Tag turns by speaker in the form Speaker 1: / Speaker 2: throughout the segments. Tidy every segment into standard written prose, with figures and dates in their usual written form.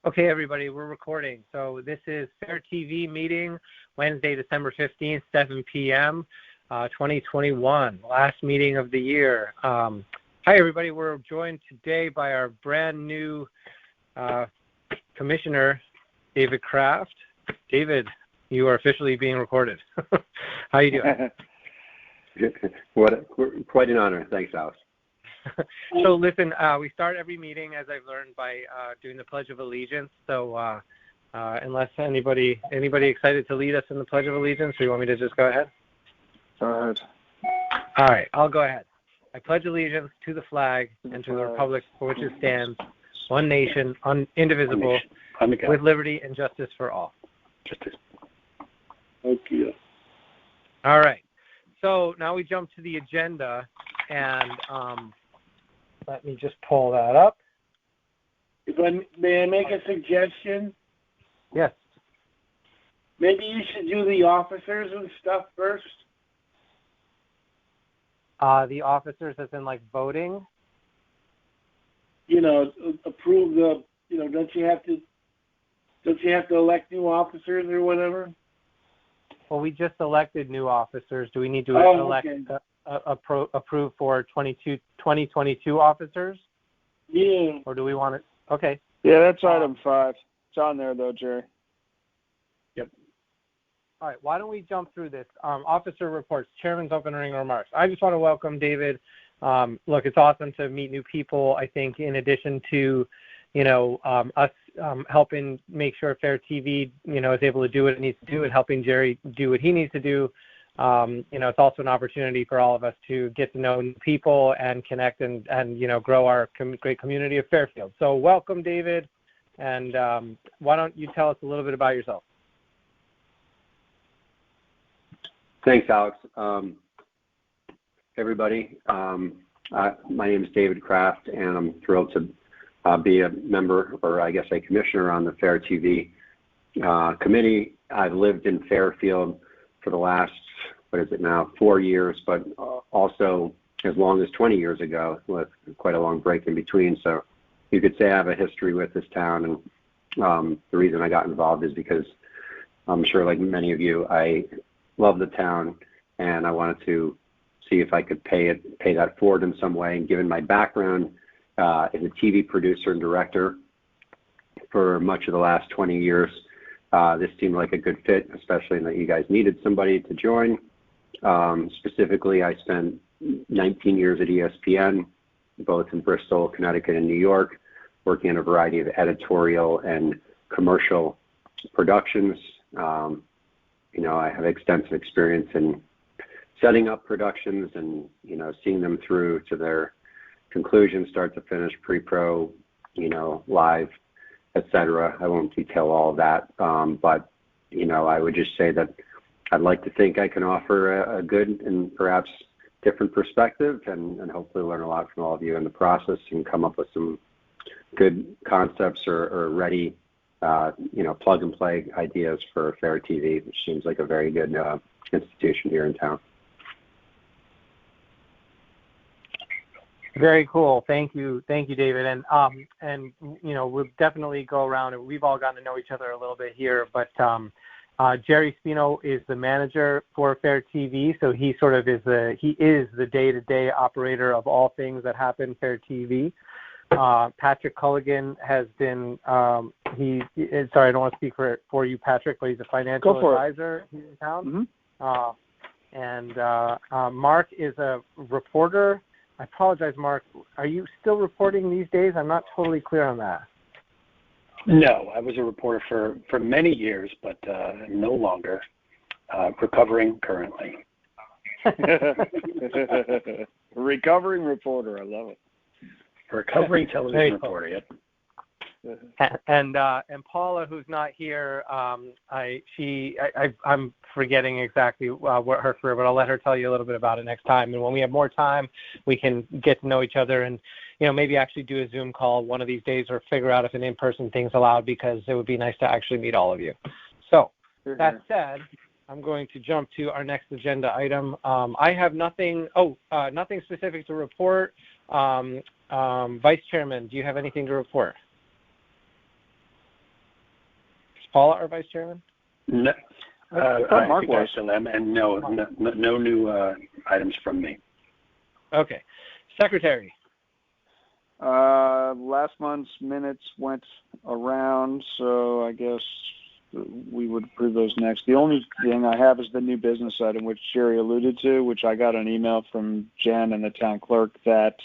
Speaker 1: Okay, everybody, we're recording. So this is FairTV meeting, Wednesday, December 15th, 7 p.m., 2021, last meeting of the year. Hi, everybody. We're joined today by our brand new commissioner, David Kraft. David, you are officially being recorded. How are you doing?
Speaker 2: Quite an honor. Thanks, Alex.
Speaker 1: So listen, we start every meeting, as I've learned, by doing the Pledge of Allegiance. So unless anybody excited to lead us in the Pledge of Allegiance, or you want me to just go ahead?
Speaker 2: Go ahead.
Speaker 1: All right, I'll go ahead. I pledge allegiance to the flag and to the republic for which it stands, one nation, indivisible, with liberty and justice for all.
Speaker 2: Justice. Thank you.
Speaker 1: All right. So now we jump to the agenda, and let me just pull that up.
Speaker 3: May I make a suggestion?
Speaker 1: Yes.
Speaker 3: Maybe you should do the officers and stuff first.
Speaker 1: The officers, as in like voting?
Speaker 3: Approve the. Don't you have to elect new officers or whatever?
Speaker 1: Well, we just elected new officers. Do we need to elect?
Speaker 3: Okay.
Speaker 1: Approve for 2022 officers?
Speaker 3: Yeah.
Speaker 1: Or do we want it? Okay.
Speaker 4: Yeah, that's item 5. It's on there, though, Jerry.
Speaker 1: Yep. All right. Why don't we jump through this? Officer reports, chairman's opening remarks. I just want to welcome David. Look, it's awesome to meet new people. I think in addition to, us helping make sure FairTV, is able to do what it needs to do and helping Jerry do what he needs to do. It's also an opportunity for all of us to get to know new people and connect and grow our great community of Fairfield. So welcome, David, and why don't you tell us a little bit about yourself?
Speaker 2: Thanks, Alex. Everybody, my name is David Kraft, and I'm thrilled to be a member, or I guess a commissioner on the FairTV committee. I've lived in Fairfield for the last, 4 years, but also as long as 20 years ago, with quite a long break in between. So you could say I have a history with this town, and the reason I got involved is because I'm sure, like many of you, I love the town, and I wanted to see if I could pay that forward in some way. And given my background as a TV producer and director for much of the last 20 years, this seemed like a good fit, especially in that you guys needed somebody to join. Specifically, I spent 19 years at ESPN, both in Bristol, Connecticut, and New York, working on a variety of editorial and commercial productions. I have extensive experience in setting up productions and, seeing them through to their conclusion, start to finish, pre-pro, live, etc. I won't detail all of that, but I would just say that I'd like to think I can offer a good and perhaps different perspective, and hopefully learn a lot from all of you in the process and come up with some good concepts or ready, plug and play ideas for FairTV, which seems like a very good institution here in town.
Speaker 1: Very cool. Thank you, David. And we'll definitely go around, and we've all gotten to know each other a little bit here. But Jerry Spino is the manager for FairTV, so he sort of is the day-to-day operator of all things that happen FairTV. Patrick Culligan has been sorry, I don't want to speak for you, Patrick, but he's a financial advisor here in town.
Speaker 4: Mm-hmm.
Speaker 1: And Mark is a reporter. I apologize, Mark. Are you still reporting these days? I'm not totally clear on that.
Speaker 5: No, I was a reporter for many years, but no longer. Recovering currently.
Speaker 4: Recovering reporter. I love it.
Speaker 5: Recovering television reporter. Yep.
Speaker 1: And Paula, who's not here, I'm forgetting exactly what her career, but I'll let her tell you a little bit about it next time. And when we have more time, we can get to know each other and maybe actually do a Zoom call one of these days, or figure out if an in-person thing's allowed, because it would be nice to actually meet all of you. So that said, I'm going to jump to our next agenda item. I have nothing specific to report. Vice Chairman, do you have anything to report? Paula, our vice chairman?
Speaker 5: No.
Speaker 4: thought Mark
Speaker 5: I think I
Speaker 4: was.
Speaker 5: still am, and no new items from me.
Speaker 1: Okay. Secretary.
Speaker 4: Last month's minutes went around, so I guess we would approve those next. The only thing I have is the new business item, which Jerry alluded to, which I got an email from Jen and the town clerk that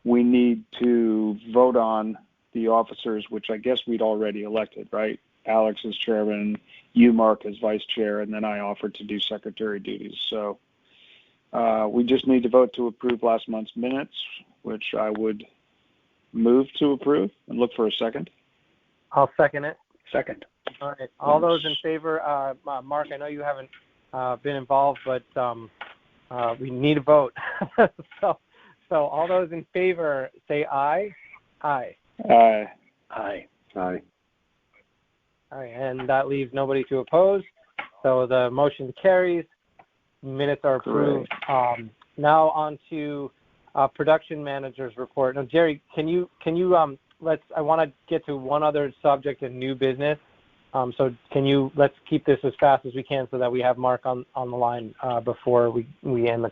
Speaker 4: we need to vote on the officers, which I guess we'd already elected, right? Alex as chairman, you, Mark, as vice chair, and then I offered to do secretary duties. So we just need to vote to approve last month's minutes, which I would move to approve and look for a second.
Speaker 1: I'll second it.
Speaker 5: Second.
Speaker 1: All right. All those in favor, Mark, I know you haven't been involved, but we need a vote. So all those in favor say aye. Aye.
Speaker 4: Aye.
Speaker 5: Aye.
Speaker 2: Aye.
Speaker 1: All right, and that leaves nobody to oppose. So the motion carries. Minutes are approved. Now on to production manager's report. Now, Jerry, can you I want to get to one other subject in new business. So let's keep this as fast as we can so that we have Mark on the line before we end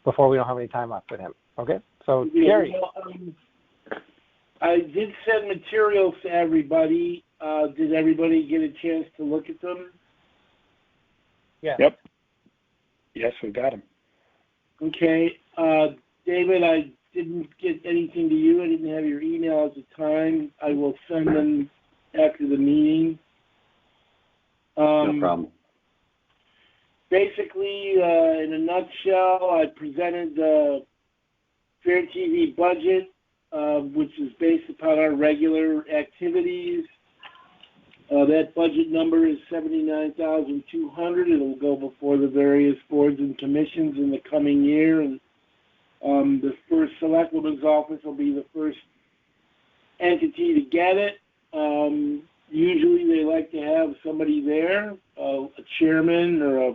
Speaker 1: before we don't have any time left with him. Okay? So Jerry.
Speaker 3: I did send materials to everybody. Did everybody get a chance to look at them?
Speaker 1: Yeah.
Speaker 4: Yep.
Speaker 5: Yes, we got him.
Speaker 3: Okay. David, I didn't get anything to you. I didn't have your email at the time. I will send them after the meeting.
Speaker 2: No problem.
Speaker 3: Basically, in a nutshell, I presented the FairTV budget, which is based upon our regular activities. That budget number is $79,200. It'll go before the various boards and commissions in the coming year, and the first selectwoman's office will be the first entity to get it. Usually, they like to have somebody there, a chairman or a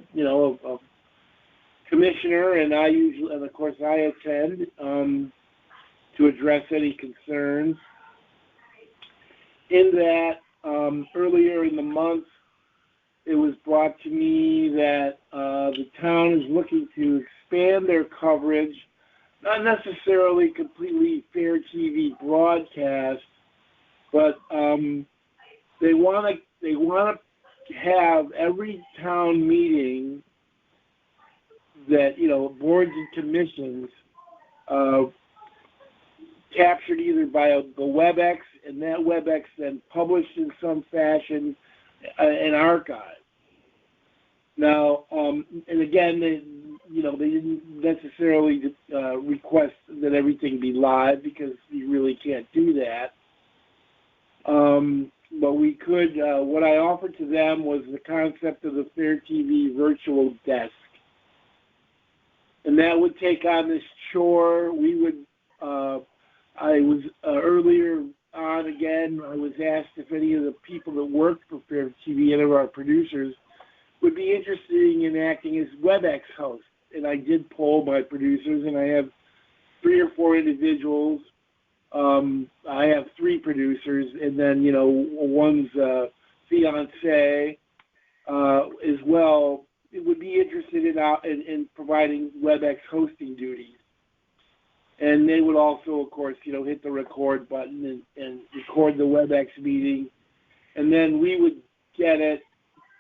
Speaker 3: commissioner, and of course, I attend to address any concerns. In that, earlier in the month, it was brought to me that the town is looking to expand their coverage, not necessarily completely FairTV broadcast, but they want to have every town meeting that boards and commissions captured either by the WebEx, and that WebEx then published in some fashion and archived. Now, and again, they didn't necessarily request that everything be live because you really can't do that. But we could. What I offered to them was the concept of the FairTV virtual desk, and that would take on this chore. We would. I was earlier on again. I was asked if any of the people that worked for FairTV, any of our producers, would be interested in acting as WebEx hosts. And I did poll my producers, and I have 3 or 4 individuals. I have 3 producers, and then one's fiance as well. It would be interested in providing WebEx hosting duties. And they would also, of course, hit the record button and record the WebEx meeting. And then we would get it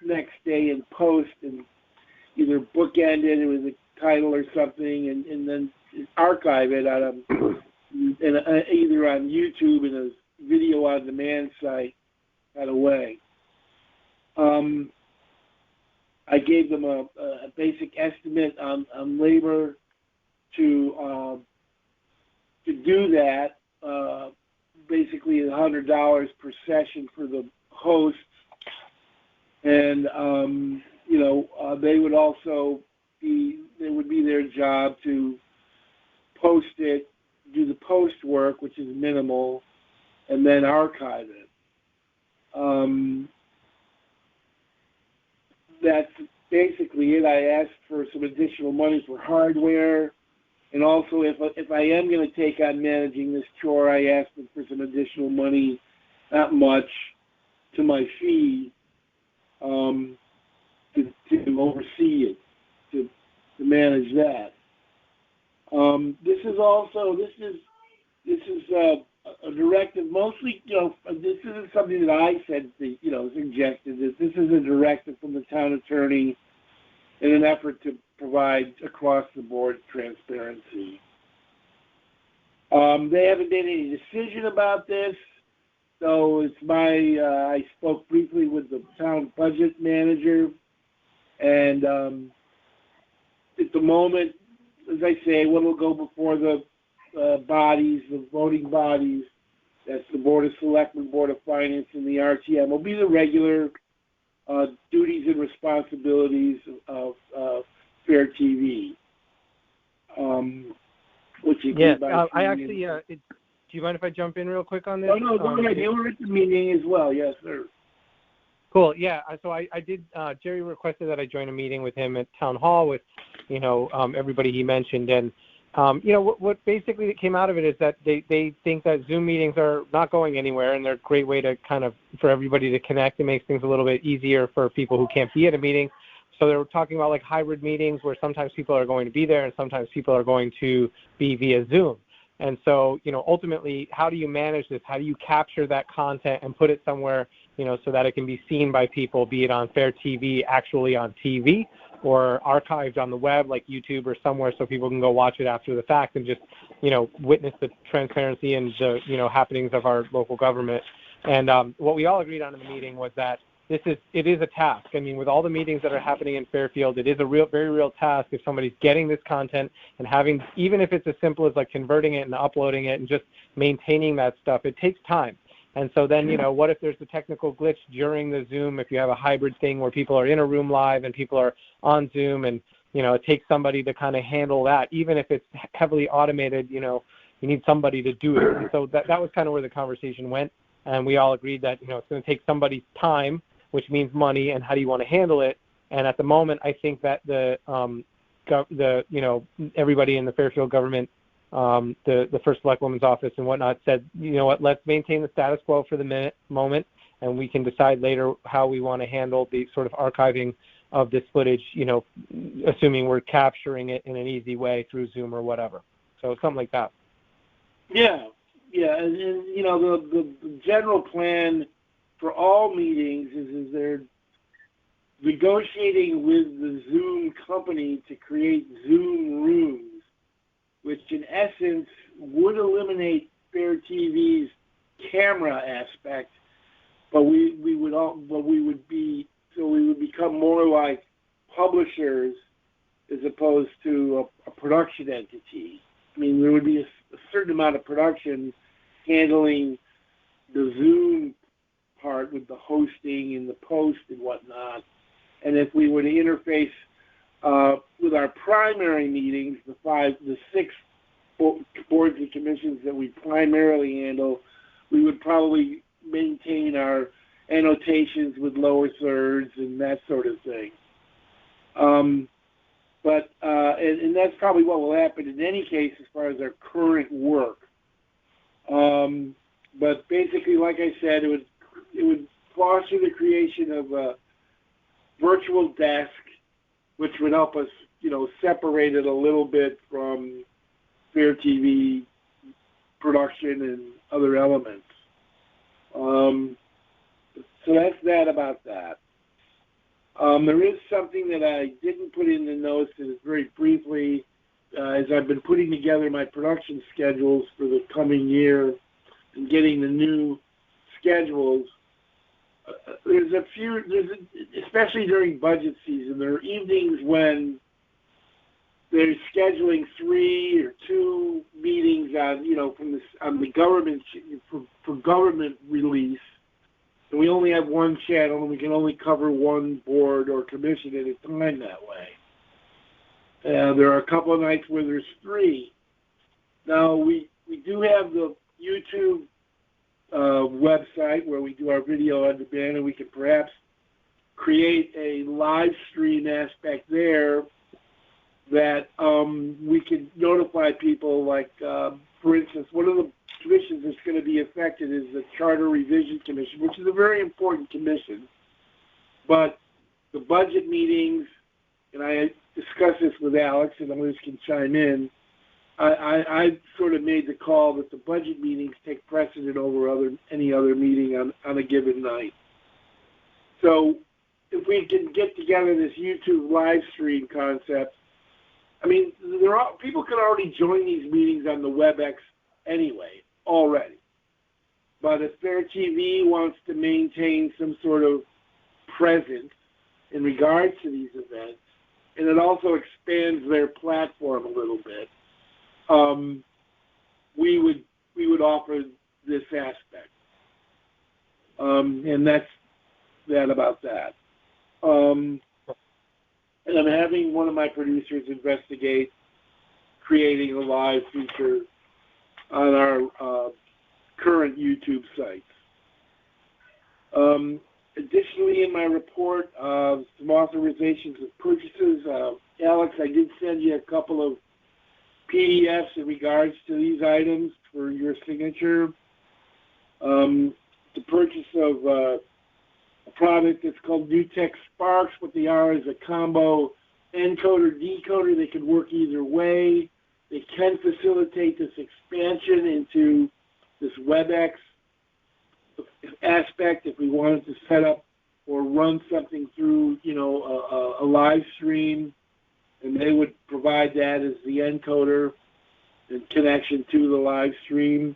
Speaker 3: next day in post and either bookend it with a title or something and then archive it either on YouTube in a video on demand site right away. I gave them a basic estimate on labor to do that, basically $100 per session for the hosts, and they would also it would be their job to post it, do the post work, which is minimal, and then archive it. That's basically it. I asked for some additional money for hardware. And also, if I am going to take on managing this chore, I asked them for some additional money, not much, to my fee to oversee it, to manage that. This is a directive. Mostly, this isn't something that I said, suggested. This is a directive from the town attorney in an effort to provide across-the-board transparency. They haven't made any decision about this, so it's I spoke briefly with the town budget manager, and at the moment, as I say, what will go before the bodies, the voting bodies, that's the Board of Selectmen, Board of Finance, and the RTM, will be the regular duties and responsibilities of FairTV.
Speaker 1: Yes, I actually, do you mind if I jump in real quick on this?
Speaker 3: Oh, no, go ahead. You were at the meeting as well. Yes, sir.
Speaker 1: Cool. Yeah. So I did. Jerry requested that I join a meeting with him at Town Hall with, everybody he mentioned, and what basically came out of it is that they think that Zoom meetings are not going anywhere, and they're a great way to for everybody to connect. It makes things a little bit easier for people who can't be at a meeting. So they were talking about like hybrid meetings where sometimes people are going to be there and sometimes people are going to be via Zoom. And so, ultimately, how do you manage this? How do you capture that content and put it somewhere, so that it can be seen by people, be it on FairTV, actually on TV, or archived on the web like YouTube or somewhere so people can go watch it after the fact and just, witness the transparency and the, happenings of our local government. And what we all agreed on in the meeting was that it is a task. I mean, with all the meetings that are happening in Fairfield, it is a very real task if somebody's getting this content and having, even if it's as simple as like converting it and uploading it and just maintaining that stuff, it takes time. And so then, what if there's a technical glitch during the Zoom, if you have a hybrid thing where people are in a room live and people are on Zoom and, it takes somebody to kind of handle that. Even if it's heavily automated, you need somebody to do it. And so that was kind of where the conversation went. And we all agreed that, it's going to take somebody's time, which means money, and how do you want to handle it? And at the moment, I think that everybody in the Fairfield government, the first Selectwoman's office and whatnot said, let's maintain the status quo for the moment, and we can decide later how we want to handle the sort of archiving of this footage, assuming we're capturing it in an easy way through Zoom or whatever. So something like that.
Speaker 3: Yeah, and the general plan for all meetings is they're negotiating with the Zoom company to create Zoom rooms, which in essence would eliminate FairTV's camera aspect, but we would become more like publishers as opposed to a production entity. I mean, there would be a certain amount of production handling the Zoom part with the hosting and the post and whatnot. And if we were to interface with our primary meetings, the 6 boards and commissions that we primarily handle, we would probably maintain our annotations with lower thirds and that sort of thing. But that's probably what will happen in any case as far as our current work. But basically, like I said, it would foster the creation of a virtual desk, which would help us, separate it a little bit from FairTV production and other elements. So that's that about that. There is something that I didn't put in the notes, and very briefly, as I've been putting together my production schedules for the coming year and getting the new schedules, especially during budget season, there are evenings when they're scheduling 3 or 2 meetings on the government for government release, and we only have one channel, and we can only cover one board or commission at a time that way. There are a couple of nights where there's 3. Now we do have the YouTube website where we do our video on demand, and we could perhaps create a live stream aspect there that we could notify people. Like, for instance, one of the commissions that's going to be affected is the Charter Revision Commission, which is a very important commission. But the budget meetings, and I discussed this with Alex, and others can chime in, I sort of made the call that the budget meetings take precedent over any other meeting on a given night. So if we can get together this YouTube live stream concept, I mean, people can already join these meetings on the WebEx anyway, already. But if FairTV wants to maintain some sort of presence in regards to these events, and it also expands their platform a little bit, we would offer this aspect. And that's that about that. And I'm having one of my producers investigate creating a live feature on our current YouTube sites. Additionally, in my report, some authorizations of purchases. Alex, I did send you a couple of PDFs in regards to these items for your signature. The purchase of a product that's called NewTek Sparks. What they are is a combo encoder-decoder. They can work either way. They can facilitate this expansion into this WebEx aspect if we wanted to set up or run something through, a live stream, and they would provide that as the encoder and connection to the live stream.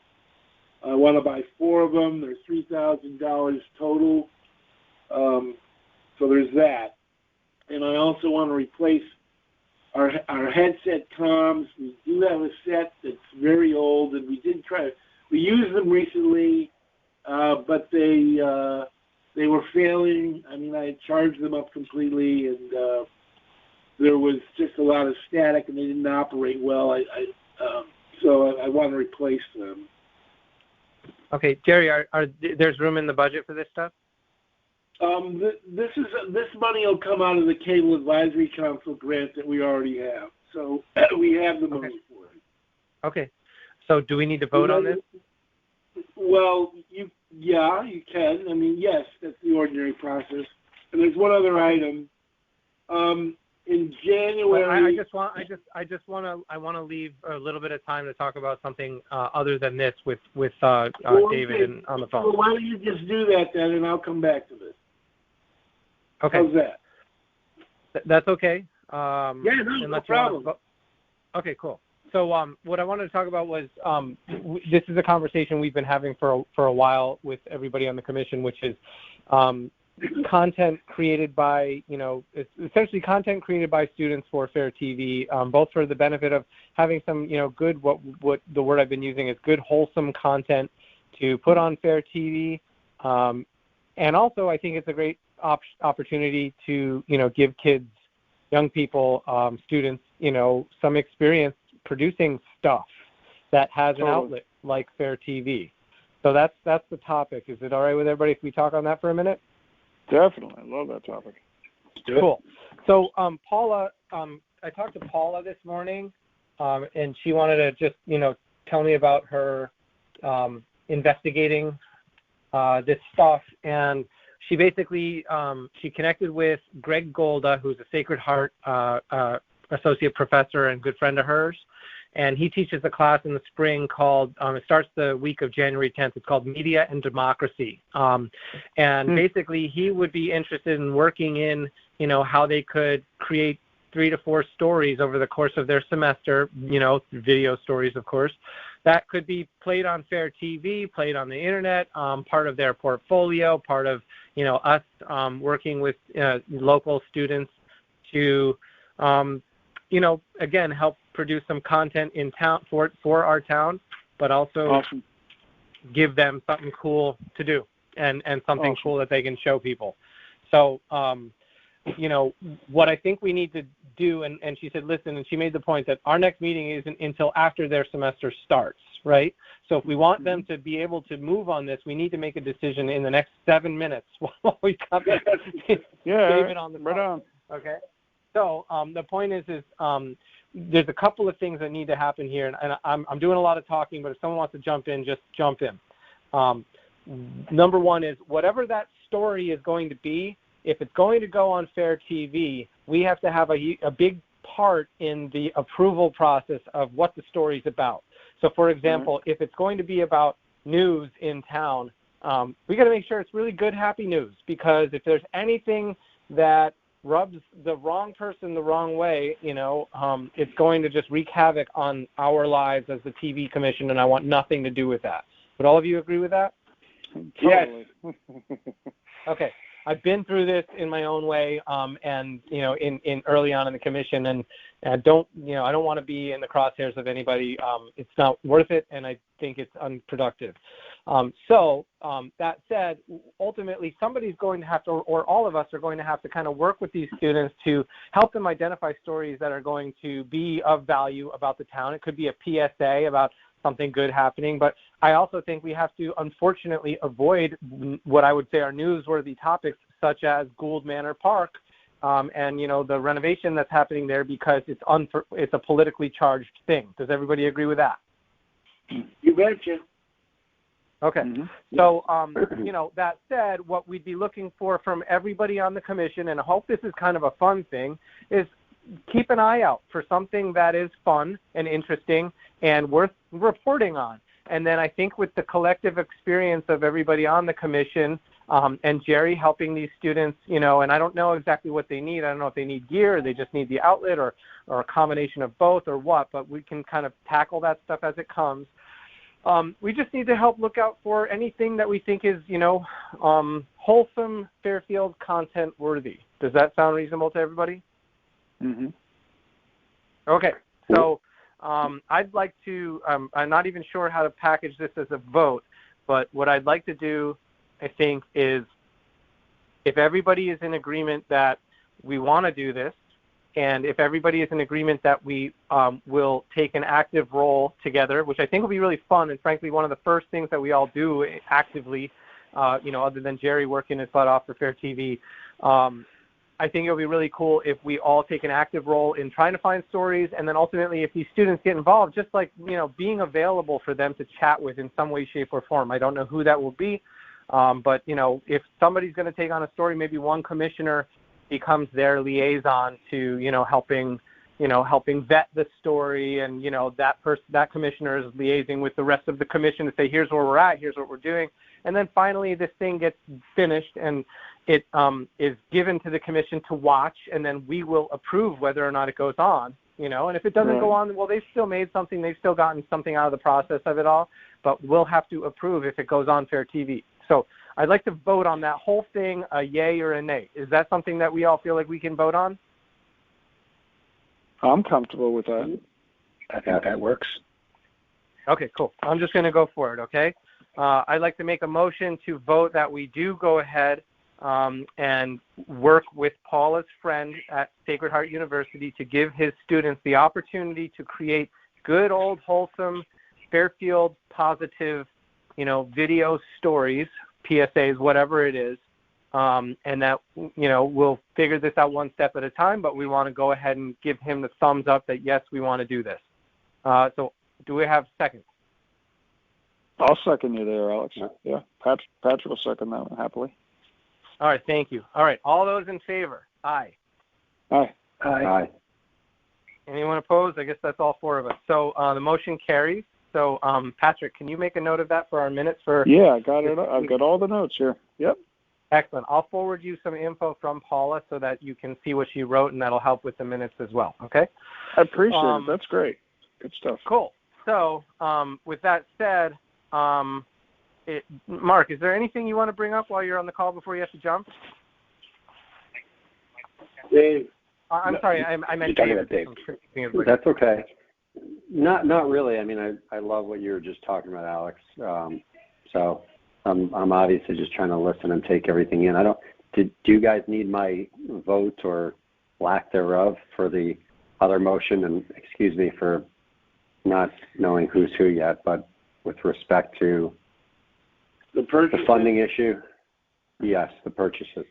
Speaker 3: I want to buy 4 of them. They're $3,000 total. So there's that. And I also want to replace our headset comms. We do have a set that's very old, and we used them recently, but they were failing. I mean, I had charged them up completely, and there was just a lot of static, and they didn't operate well. So I want to replace them.
Speaker 1: Okay, Jerry, there's room in the budget for this stuff?
Speaker 3: This money will come out of the Cable Advisory Council grant that we already have. So we have the money for it.
Speaker 1: Okay. So do we need to vote on this?
Speaker 3: Well, you can. I mean, yes, that's the ordinary process. And there's one other item. In January,
Speaker 1: well, I want to leave a little bit of time to talk about something other than this with David on the phone.
Speaker 3: Well, why don't you just do that then, and I'll come back to this.
Speaker 1: Okay.
Speaker 3: How's that?
Speaker 1: That's okay.
Speaker 3: No problem.
Speaker 1: Okay, cool. So what I wanted to talk about was this is a conversation we've been having for a while with everybody on the commission, which is content created by, it's essentially content created by students for FairTV, both for the benefit of having some, good, what the word I've been using is good, wholesome content to put on FairTV. And also I think it's a great opportunity to, give kids, young people, students, some experience producing stuff that has an outlet like FairTV. So that's the topic. Is it all right with everybody if we talk on that for a minute?
Speaker 4: Definitely. I love that topic.
Speaker 5: Let's do it.
Speaker 1: Cool. So Paula, I talked to Paula this morning, and she wanted to just, tell me about her investigating this stuff. And she basically, she connected with Greg Golda, who's a Sacred Heart associate professor and good friend of hers. And he teaches a class in the spring called, it starts the week of January 10th. It's called Media and Democracy. And basically he would be interested in working in, how they could create 3 to 4 stories over the course of their semester, video stories, of course, that could be played on FairTV, played on the internet, part of their portfolio, part of, us working with local students to, again, help produce some content in town for our town, but also give them something cool to do and something cool that they can show people. So, what I think we need to do, and she said, listen, and she made the point that our next meeting isn't until after their semester starts, right? So if we want them to be able to move on this, we need to make a decision in the next 7 minutes while we got David on the phone.
Speaker 4: Right on.
Speaker 1: Okay. So the point is there's a couple of things that need to happen here, and I'm doing a lot of talking, but if someone wants to jump in, just jump in. Number one is whatever that story is going to be, if it's going to go on FairTV, we have to have a big part in the approval process of what the story's about. So, for example, if it's going to be about news in town, we got to make sure it's really good, happy news, because if there's anything that rubs the wrong person the wrong way, it's going to just wreak havoc on our lives as the TV Commission, and I want nothing to do with that. Would all of you agree with that?
Speaker 3: Yes.
Speaker 1: Okay. I've been through this in my own way, and in early on in the commission, and I don't want to be in the crosshairs of anybody. It's not worth it, and I think it's unproductive. So that said, ultimately somebody's going to have to, or all of us are going to have to kind of work with these students to help them identify stories that are going to be of value about the town. It could be a PSA about something good happening, but I also think we have to unfortunately avoid what I would say are newsworthy topics such as Gould Manor Park and the renovation that's happening there, because it's a politically charged thing. Does everybody agree with that?
Speaker 3: You betcha.
Speaker 1: Okay. So, that said, what we'd be looking for from everybody on the commission, and I hope this is kind of a fun thing, is keep an eye out for something that is fun and interesting and worth reporting on. And then I think with the collective experience of everybody on the commission and Jerry helping these students, and I don't know exactly what they need. I don't know if they need gear or they just need the outlet or a combination of both or what, but we can kind of tackle that stuff as it comes. We just need to help look out for anything that we think is, wholesome, Fairfield content worthy. Does that sound reasonable to everybody? Okay, so I'd like to, I'm not even sure how to package this as a vote, but what I'd like to do, I think, is if everybody is in agreement that we want to do this, and if everybody is in agreement that we will take an active role together, which I think will be really fun, and frankly one of the first things that we all do actively, other than Jerry working his butt off for FairTV, I think it'll be really cool if we all take an active role in trying to find stories, and then ultimately if these students get involved, just like, being available for them to chat with in some way, shape, or form. I don't know who that will be, but, if somebody's going to take on a story, maybe one commissioner becomes their liaison to, helping vet the story, and, that commissioner is liaising with the rest of the commission to say, here's where we're at, here's what we're doing. And then finally this thing gets finished and it is given to the commission to watch, and then we will approve whether or not it goes on, and if it doesn't go on, well, they've still made something, they've still gotten something out of the process of it all, but we'll have to approve if it goes on FairTV. So I'd like to vote on that whole thing, a yay or a nay. Is that something that we all feel like we can vote on?
Speaker 4: I'm comfortable with that.
Speaker 5: I think that works.
Speaker 1: Okay, cool. I'm just going to go for it, okay? I'd like to make a motion to vote that we do go ahead and work with Paula's friend at Sacred Heart University to give his students the opportunity to create good, old, wholesome, Fairfield positive, video stories, PSAs, whatever it is, and that, we'll figure this out one step at a time, but we want to go ahead and give him the thumbs up that, yes, we want to do this. So do we have seconds?
Speaker 4: I'll second you there, Alex. Yeah, Patrick will second that one happily.
Speaker 1: All right, thank you. All right, all those in favor? Aye.
Speaker 4: Aye.
Speaker 2: Aye.
Speaker 1: Anyone opposed? I guess that's all four of us. So the motion carries. So Patrick, can you make a note of that for our minutes?
Speaker 4: Yeah, I got it. I've got all the notes here. Yep.
Speaker 1: Excellent. I'll forward you some info from Paula so that you can see what she wrote, and that'll help with the minutes as well. Okay?
Speaker 4: I appreciate it. That's great. Good stuff.
Speaker 1: Cool. So with that said, Mark, is there anything you want to bring up while you're on the call before you have to jump?
Speaker 3: Dave.
Speaker 1: I'm sorry, I meant
Speaker 2: Dave. That's okay. Not really. I mean, I love what you were just talking about, Alex. So I'm obviously just trying to listen and take everything in. Do you guys need my vote or lack thereof for the other motion? And excuse me for not knowing who's who yet, but with respect to
Speaker 3: the
Speaker 1: funding
Speaker 2: issue, yes, the purchases.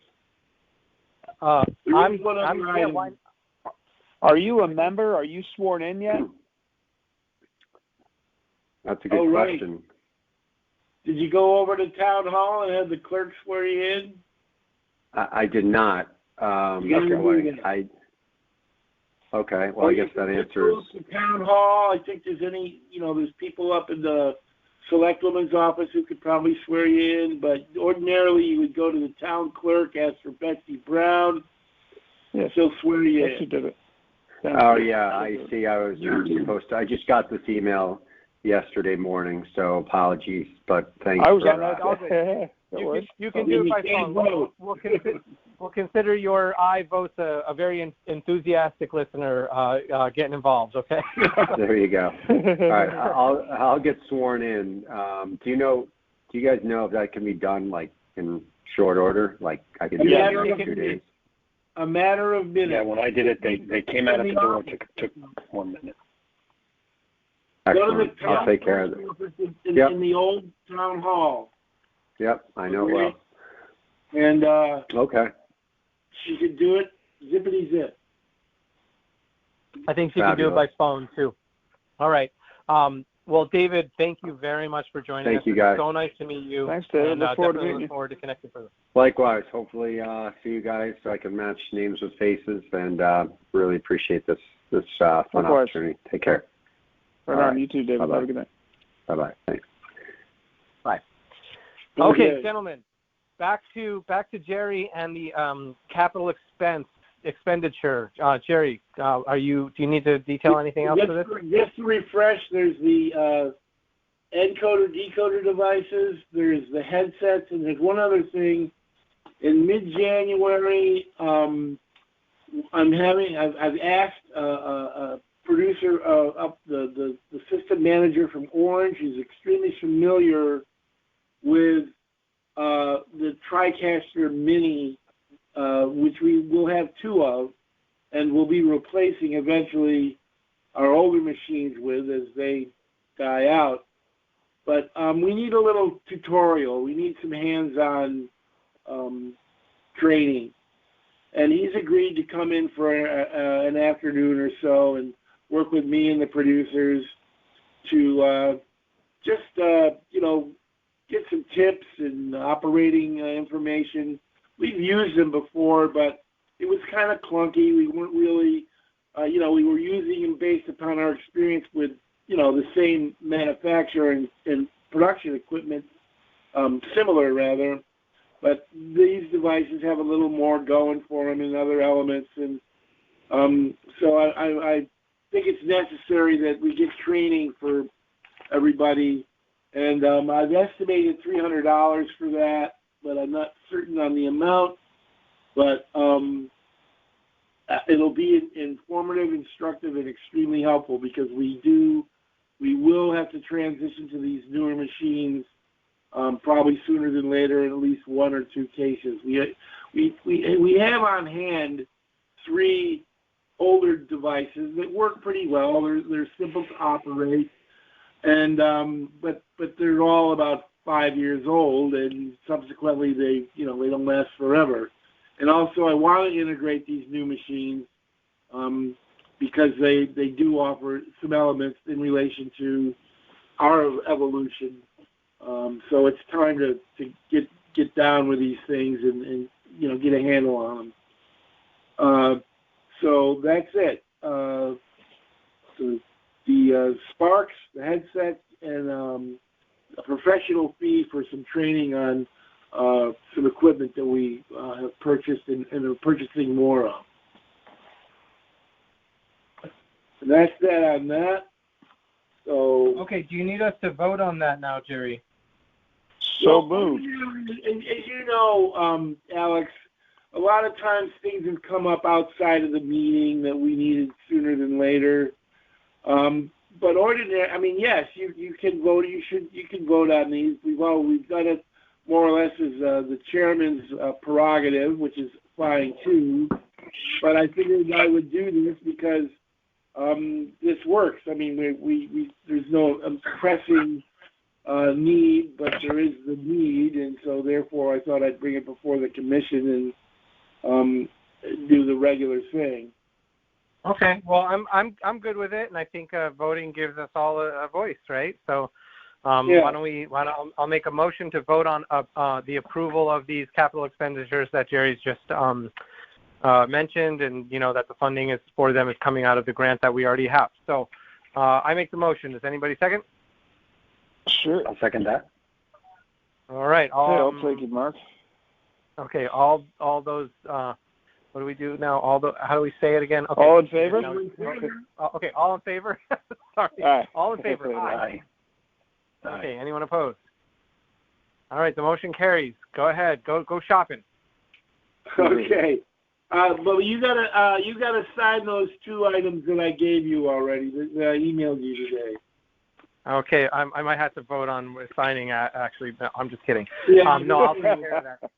Speaker 4: Are you a member? Are you sworn in yet?
Speaker 2: That's a good question.
Speaker 3: Did you go over to town hall and have the clerk swear you in?
Speaker 2: I did not. Okay, well, I guess that answers.
Speaker 3: The town hall, I think there's people up in the select woman's office who could probably swear you in, but ordinarily you would go to the town clerk, ask for Betsy Brown,
Speaker 4: yes.
Speaker 3: She'll swear you in.
Speaker 4: She did it.
Speaker 2: I see. I was supposed to. I just got this email yesterday morning, so apologies, but thanks.
Speaker 4: I was
Speaker 2: for
Speaker 4: on that.
Speaker 1: You can do it by phone. We'll consider your aye votes a very enthusiastic listener getting involved. Okay.
Speaker 2: There you go. All right, I'll get sworn in. Do you guys know if that can be done like in short order? Like I can do that in 2 days.
Speaker 3: A matter of minutes.
Speaker 5: Yeah, when I did it, they came out at the door and took 1 minute.
Speaker 2: Excellent. I'll take care of it.
Speaker 3: In the old town hall.
Speaker 2: Yep, I know well.
Speaker 3: And
Speaker 2: okay.
Speaker 3: She could do it zippity zip.
Speaker 1: I think she can do it by phone too. All right. Well, David, thank you very much for joining us.
Speaker 2: Thank you, guys.
Speaker 1: It's so nice to meet you.
Speaker 4: Thanks, David.
Speaker 1: And,
Speaker 4: look
Speaker 1: forward to connecting further.
Speaker 2: Likewise. Hopefully, see you guys so I can match names with faces, and really appreciate this fun opportunity. Take care.
Speaker 4: Right on. You too, David.
Speaker 2: Bye-bye.
Speaker 4: Have a good night.
Speaker 2: Bye-bye. Thanks.
Speaker 1: Bye. Okay, gentlemen. Back to Jerry and the capital expenditure. Jerry, do you need to detail anything else for this?
Speaker 3: Just to refresh, there's the encoder decoder devices, there's the headsets, and there's one other thing. In mid-January, I've asked a producer up the system manager from Orange. He's extremely familiar with the TriCaster Mini, which we will have 2 of, and we'll be replacing eventually our older machines with as they die out. But we need a little tutorial. We need some hands-on training. And he's agreed to come in for an afternoon or so and work with me and the producers to get some tips and operating information. We've used them before, but it was kind of clunky. We weren't really, we were using them based upon our experience with, the same manufacturer and production equipment, similar rather. But these devices have a little more going for them and other elements. And so I think it's necessary that we get training for everybody. And I've estimated $300 for that, but I'm not certain on the amount. But it'll be informative, instructive, and extremely helpful because we will have to transition to these newer machines probably sooner than later in at least 1 or 2 cases. We have on hand 3 older devices that work pretty well. They're simple to operate. And but they're all about 5 years old, and subsequently they don't last forever. And also, I want to integrate these new machines because they do offer some elements in relation to our evolution. So it's time to get down with these things and get a handle on them. So that's it. The Sparks, the headsets, and a professional fee for some training on some equipment that we have purchased and are purchasing more of. And that's that on that. So.
Speaker 1: Okay, do you need us to vote on that now, Jerry?
Speaker 4: So moved.
Speaker 3: As you know, Alex, a lot of times things have come up outside of the meeting that we needed sooner than later. But yes, you can vote. You can vote on these. We've done it more or less as the chairman's prerogative, which is fine too. But I figured I would do this because this works. I mean, there's no pressing need, but there is the need, and so therefore I thought I'd bring it before the commission and do the regular thing.
Speaker 1: Okay. Well, I'm good with it, and I think voting gives us all a voice, right? So, I'll make a motion to vote on the approval of these capital expenditures that Jerry's just mentioned, and that the funding is for them is coming out of the grant that we already have. So, I make the motion. Does anybody second?
Speaker 5: Sure, I'll second that.
Speaker 1: All right.
Speaker 4: I'll take it, Mark.
Speaker 1: Okay. All those. What do we do now? How do we say it again? Okay.
Speaker 4: All in favor?
Speaker 1: Okay. All in favor. Sorry.
Speaker 4: Aye.
Speaker 1: All in favor.
Speaker 5: Aye.
Speaker 1: Okay. Anyone opposed? All right. The motion carries. Go ahead. Go shopping.
Speaker 3: Okay. But you gotta sign those 2 items that I gave you already. That I emailed you today.
Speaker 1: Okay. I might have to vote on signing. Actually, no, I'm just kidding.
Speaker 3: Yeah.
Speaker 1: No, I'll take care of that.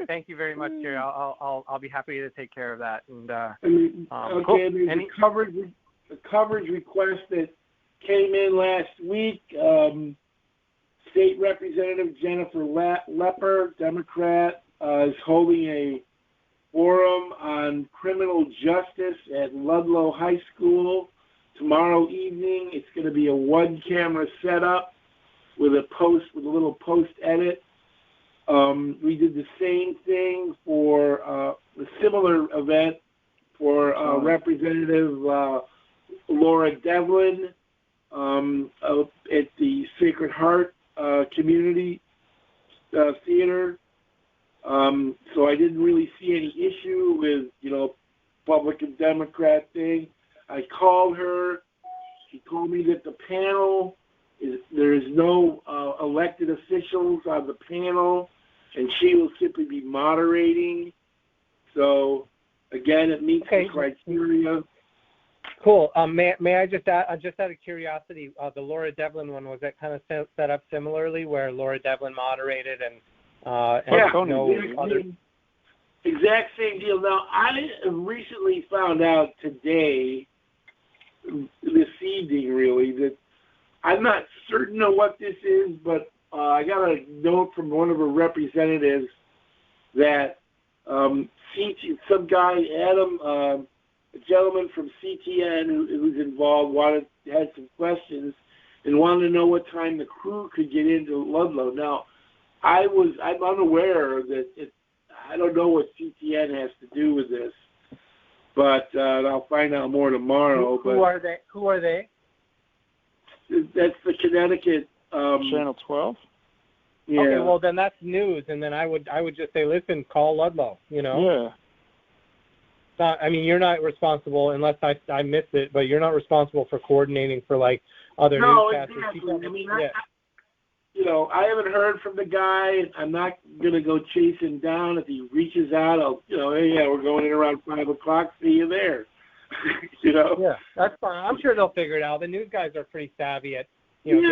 Speaker 1: Thank you very much, Jerry. I'll be happy to take care of that. And
Speaker 3: okay.
Speaker 1: cool.
Speaker 3: There's a coverage request that came in last week. State Representative Jennifer Lepper, Democrat, is holding a forum on criminal justice at Ludlow High School tomorrow evening. It's going to be a 1-camera setup with a little post edit. We did the same thing for a similar event for Representative Laura Devlin at the Sacred Heart Community Theater. So I didn't really see any issue with, Republican Democrat thing. I called her. She told me that the panel there is no elected officials on the panel, and she will simply be moderating. So, again, it meets the criteria.
Speaker 1: Cool. May I just add, just out of curiosity, the Laura Devlin one, was that kind of set up similarly, where Laura Devlin moderated and
Speaker 3: exact same deal. Now, I recently found out today, this evening really, that I'm not certain of what this is, but I got a note from one of her representatives that some guy, Adam, a gentleman from CTN who's involved, had some questions and wanted to know what time the crew could get into Ludlow. Now, I'm unaware that I don't know what CTN has to do with this, but I'll find out more tomorrow.
Speaker 1: Who are they?
Speaker 3: That's the Connecticut
Speaker 4: Channel 12.
Speaker 3: Yeah.
Speaker 1: Okay, well then that's news, and then I would just say, listen, call Ludlow.
Speaker 4: Yeah.
Speaker 1: You're not responsible unless I missed it, but you're not responsible for coordinating for other newscasters.
Speaker 3: Exactly. I haven't heard from the guy. I'm not gonna go chase him down. If he reaches out, I'll, hey, we're going in around 5:00. See you there.
Speaker 1: Yeah, that's fine. I'm sure they'll figure it out. The news guys are pretty savvy at. I did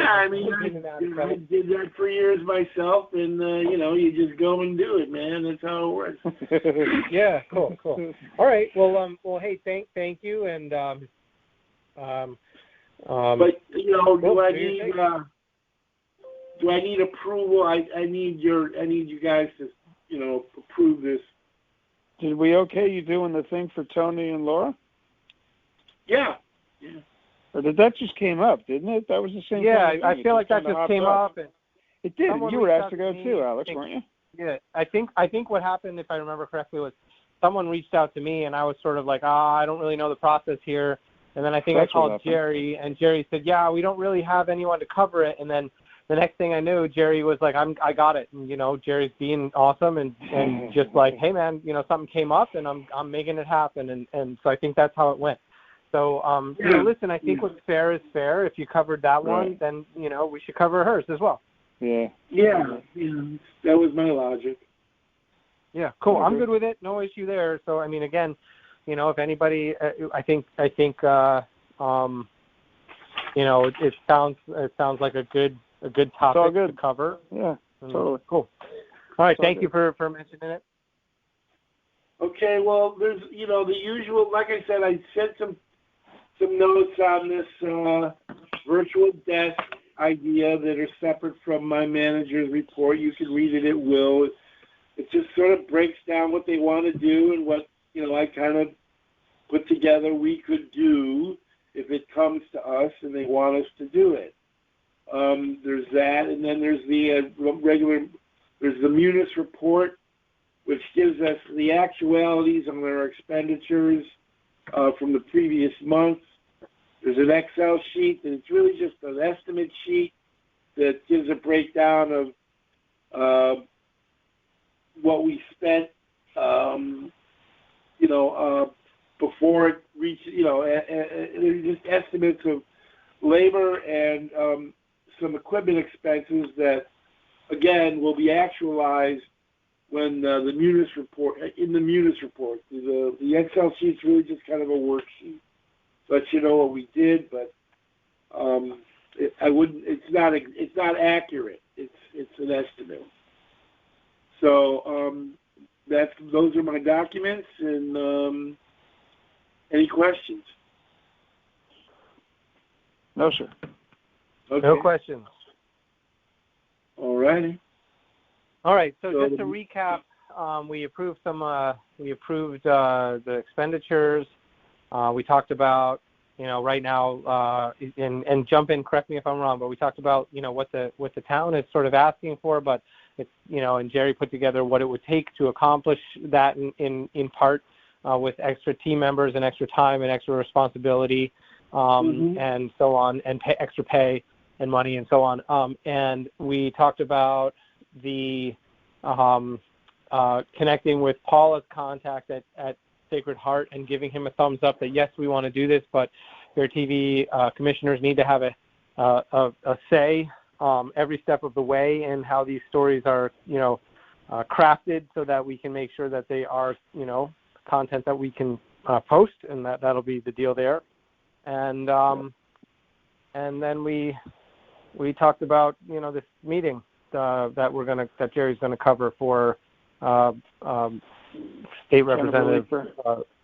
Speaker 1: that for years myself, and you just go and do it, man. That's how it works. Yeah, cool. All right, well, hey, thank you, and
Speaker 3: but do I need approval? I need you guys to approve this.
Speaker 4: Did we okay you doing the thing for Tony and Laura?
Speaker 3: Yeah.
Speaker 4: Or that just came up, didn't it? That was the same.
Speaker 1: Yeah, I feel like that just came up. And
Speaker 4: it did. You were asked to go too, Alex, weren't you?
Speaker 1: Yeah, I think what happened, if I remember correctly, was someone reached out to me, and I was sort of like, I don't really know the process here. And then I think I called Jerry, and Jerry said, yeah, we don't really have anyone to cover it. And then the next thing I knew, Jerry was like, I got it. And, Jerry's being awesome and just like, hey, man, something came up, and I'm making it happen. And so I think that's how it went. So, listen, I think what's fair is fair. If you covered that one, then, we should cover hers as well.
Speaker 3: Yeah. That was my logic.
Speaker 1: Yeah, cool. I'm good with it. No issue there. So, again, if anybody, I think, it sounds like a good topic to cover.
Speaker 4: Yeah, totally.
Speaker 1: Cool. All right. Thank you for mentioning it.
Speaker 3: Okay. Well, there's, the usual, like I said, I sent some notes on this virtual desk idea that are separate from my manager's report. You can read it at will. It just sort of breaks down what they want to do and what, I kind of put together we could do if it comes to us and they want us to do it. There's that, and then there's the there's the Munis Report, which gives us the actualities on our expenditures from the previous month. There's an Excel sheet, and it's really just an estimate sheet that gives a breakdown of what we spent, before it reaches, just estimates of labor and some equipment expenses that, again, will be actualized when the Munis Report, in the Munis Report. The Excel sheet's really just kind of a worksheet. Let you know what we did, but it's not accurate. It's an estimate. So those are my documents, and any questions?
Speaker 4: No, sir.
Speaker 1: Okay. No questions.
Speaker 3: All righty.
Speaker 1: All right. So just to recap, we approved the expenditures. We talked about, right now, and jump in, correct me if I'm wrong, but we talked about, what the town is sort of asking for, but it's, and Jerry put together what it would take to accomplish that in part with extra team members and extra time and extra responsibility, and so on, and extra pay and money and so on. And we talked about the connecting with Paula's contact at Sacred Heart and giving him a thumbs up that, yes, we want to do this, but FairTV commissioners need to have a say every step of the way in how these stories are, crafted, so that we can make sure that they are, content that we can post, and that'll be the deal there. And then we talked about, this meeting that Jerry's going to cover for state representative.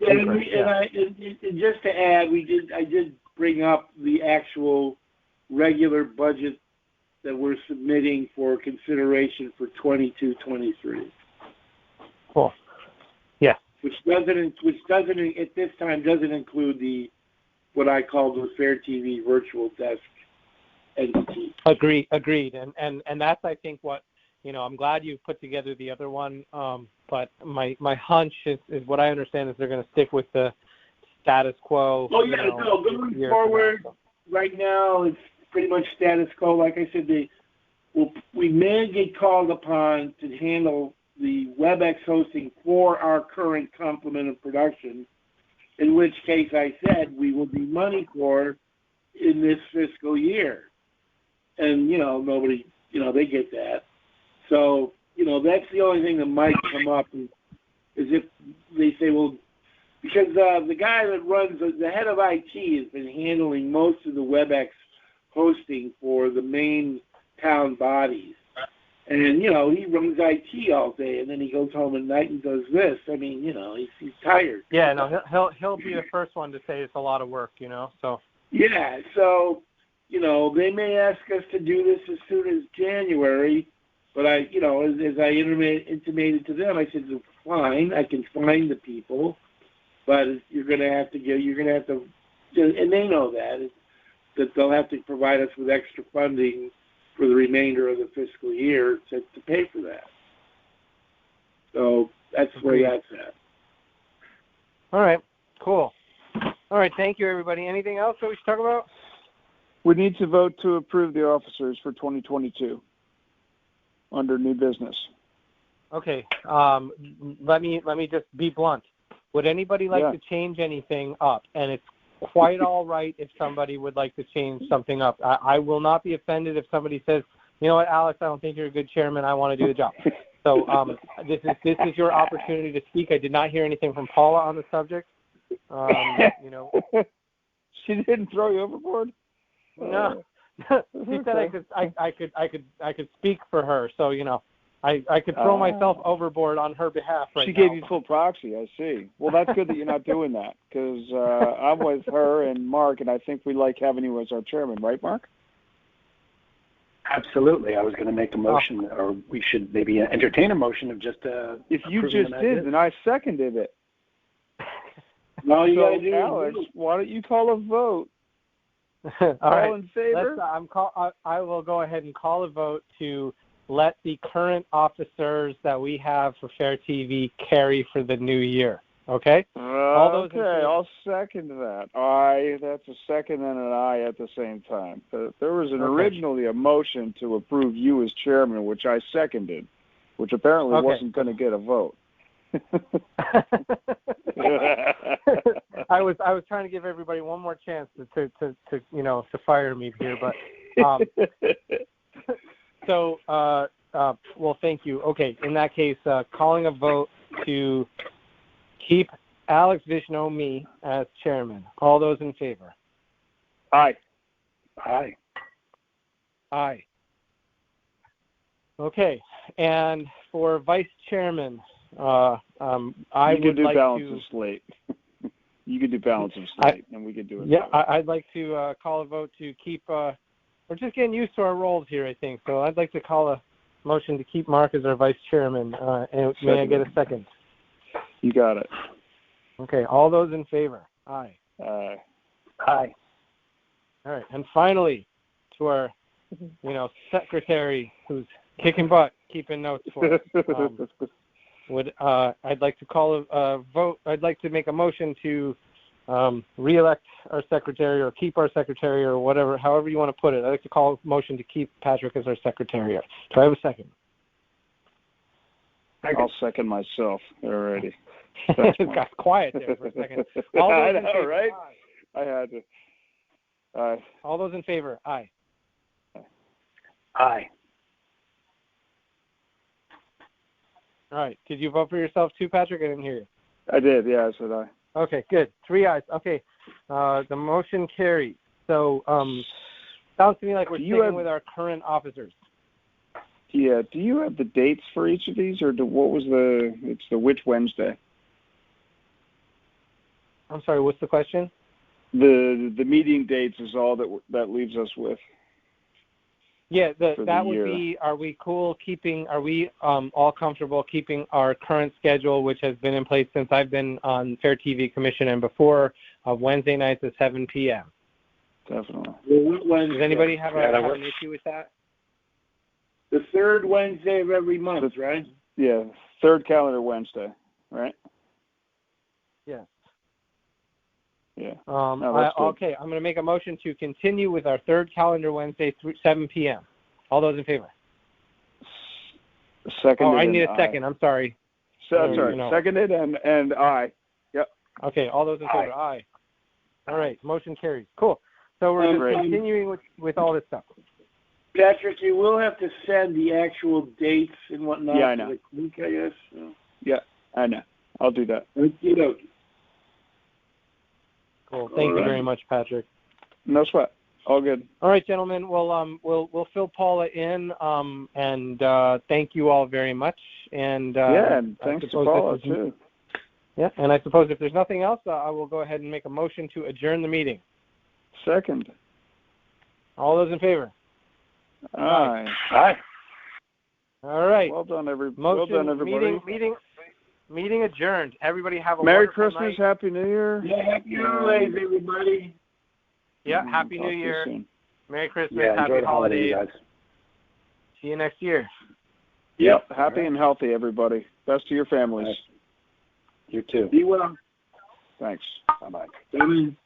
Speaker 3: And just to add, I did bring up the actual regular budget that we're submitting for consideration for 22-23.
Speaker 1: Cool. Yeah.
Speaker 3: Which doesn't at this time doesn't include what I call the FairTV virtual desk entity.
Speaker 1: Agreed. And that's, I think, what, I'm glad you put together the other one. But my hunch is what I understand is they're going to stick with the status quo.
Speaker 3: Oh yeah, going forward, right now it's pretty much status quo. Like I said, we may get called upon to handle the WebEx hosting for our current complement of production, in which case I said we will be money poor in this fiscal year. And, nobody, they get that. So, that's the only thing that might come up is if they say, well, because the guy that runs, the head of IT has been handling most of the WebEx hosting for the main town bodies. And, he runs IT all day, and then he goes home at night and does this. I mean, he's tired.
Speaker 1: Yeah, no, he'll be the first one to say it's a lot of work, so.
Speaker 3: Yeah, so, they may ask us to do this as soon as January, but as I intimated to them, I said, fine, I can find the people, but you're going to have to, and they know that they'll have to provide us with extra funding for the remainder of the fiscal year to pay for that. So that's where that's at.
Speaker 1: All right, cool. All right, thank you, everybody. Anything else that we should talk about?
Speaker 4: We need to vote to approve the officers for 2022 under new business.
Speaker 1: Okay, let me just be blunt. Would anybody like to change anything up? And it's quite all right if somebody would like to change something up. I will not be offended if somebody says, you know what, Alex, I don't think you're a good chairman. I want to do the job. So this is your opportunity to speak. I did not hear anything from Paula on the subject.
Speaker 4: She didn't throw you overboard?
Speaker 1: No. She said I could speak for her. So, I could throw myself overboard on her behalf right now.
Speaker 4: She gave you full proxy, I see. Well, that's good that you're not doing that, because I'm with her and Mark, and I think we like having you as our chairman. Right, Mark?
Speaker 5: Absolutely. I was going to make a motion, or we should maybe entertain a motion of just
Speaker 4: if you just did, then I seconded it.
Speaker 3: No, you
Speaker 4: So,
Speaker 3: gotta do
Speaker 4: Alex, why don't you call a vote?
Speaker 1: All right.
Speaker 4: in favor?
Speaker 1: I will go ahead and call a vote to let the current officers that we have for Fair TV carry for the new year. Okay? All those in
Speaker 4: Okay,
Speaker 1: favor?
Speaker 4: I'll second that. Aye, that's a second and an aye at the same time. There was originally a motion to approve you as chairman, which I seconded, which apparently wasn't going to get a vote.
Speaker 1: I was trying to give everybody one more chance to fire me here, but well, thank you. Okay, in that case, calling a vote to keep Alex Vishno, me, as chairman. All those in favor?
Speaker 4: Aye.
Speaker 5: Aye.
Speaker 1: Aye. Okay, and for vice chairman, I would like
Speaker 4: balance
Speaker 1: to
Speaker 4: of slate. You could do balance of slate, and we could do it.
Speaker 1: Yeah, I'd like to call a vote to keep. We're just getting used to our roles here, I think. So I'd like to call a motion to keep Mark as our vice chairman. And may I get a second?
Speaker 4: You got it.
Speaker 1: Okay, all those in favor? Aye.
Speaker 4: Aye.
Speaker 5: Aye.
Speaker 1: All right, and finally, to our, secretary who's kicking butt, keeping notes for us. I'd like to call a vote. I'd like to make a motion to re-elect our secretary or keep our secretary or whatever, however you want to put it. I'd like to call a motion to keep Patrick as our secretary. Do I have a second?
Speaker 4: I'll second myself already.
Speaker 1: It got quiet there for a second. All those in favor,
Speaker 4: right?
Speaker 1: Aye.
Speaker 4: I had to. Aye.
Speaker 1: All those in favor? Aye.
Speaker 5: Aye.
Speaker 1: All right. Did you vote for yourself too, Patrick? I didn't hear you.
Speaker 4: I did, yeah, I said aye.
Speaker 1: Okay, good. 3 ayes. Okay. The motion carries. So sounds to me like we're sticking with our current officers.
Speaker 4: Yeah. Do you have the dates for each of these, or it's the which Wednesday?
Speaker 1: I'm sorry, what's the question?
Speaker 4: The meeting dates is all that leaves us with.
Speaker 1: Yeah, that would be, are we all comfortable keeping our current schedule, which has been in place since I've been on FairTV Commission and before, of Wednesday nights at 7 p.m.?
Speaker 4: Definitely.
Speaker 1: Does anybody have an issue with that?
Speaker 3: The third Wednesday of every month, right?
Speaker 4: Yeah, third calendar Wednesday, right?
Speaker 1: Yeah.
Speaker 4: Yeah.
Speaker 1: Okay, I'm going to make a motion to continue with our third calendar Wednesday through 7 p.m. All those in favor?
Speaker 4: Seconded.
Speaker 1: I need a second. I'm sorry.
Speaker 4: Sorry. Seconded and aye. Yep.
Speaker 1: Okay, all those in favor? Aye. All right, motion carries. Cool. So we're continuing with all this stuff.
Speaker 3: Patrick, you will have to send the actual dates and whatnot.
Speaker 4: Yeah, I know.
Speaker 3: I guess. So.
Speaker 4: Yeah, I know. I'll do that.
Speaker 1: Cool. Thank you very much, Patrick.
Speaker 4: No sweat. All good.
Speaker 1: All right, gentlemen. We'll fill Paula in, and thank you all very much. And
Speaker 4: and thanks to Paula too.
Speaker 1: Yeah, and I suppose if there's nothing else, I will go ahead and make a motion to adjourn the meeting.
Speaker 4: Second.
Speaker 1: All those in favor?
Speaker 4: Aye.
Speaker 5: Aye.
Speaker 1: All right.
Speaker 4: Well done, everybody.
Speaker 1: Meeting adjourned. Everybody have a
Speaker 4: Merry
Speaker 1: wonderful
Speaker 4: Christmas,
Speaker 1: night.
Speaker 4: Happy New Year.
Speaker 3: Yeah, Happy Holidays, everybody.
Speaker 1: Yeah, Happy New Year. Merry Christmas, Happy
Speaker 5: enjoy the
Speaker 1: Holidays.
Speaker 5: guys.
Speaker 1: See you next year.
Speaker 4: Yep. Happy and healthy, everybody. Best to your families.
Speaker 5: You too.
Speaker 3: Be well.
Speaker 4: Thanks.
Speaker 5: Bye-bye.
Speaker 3: Bye.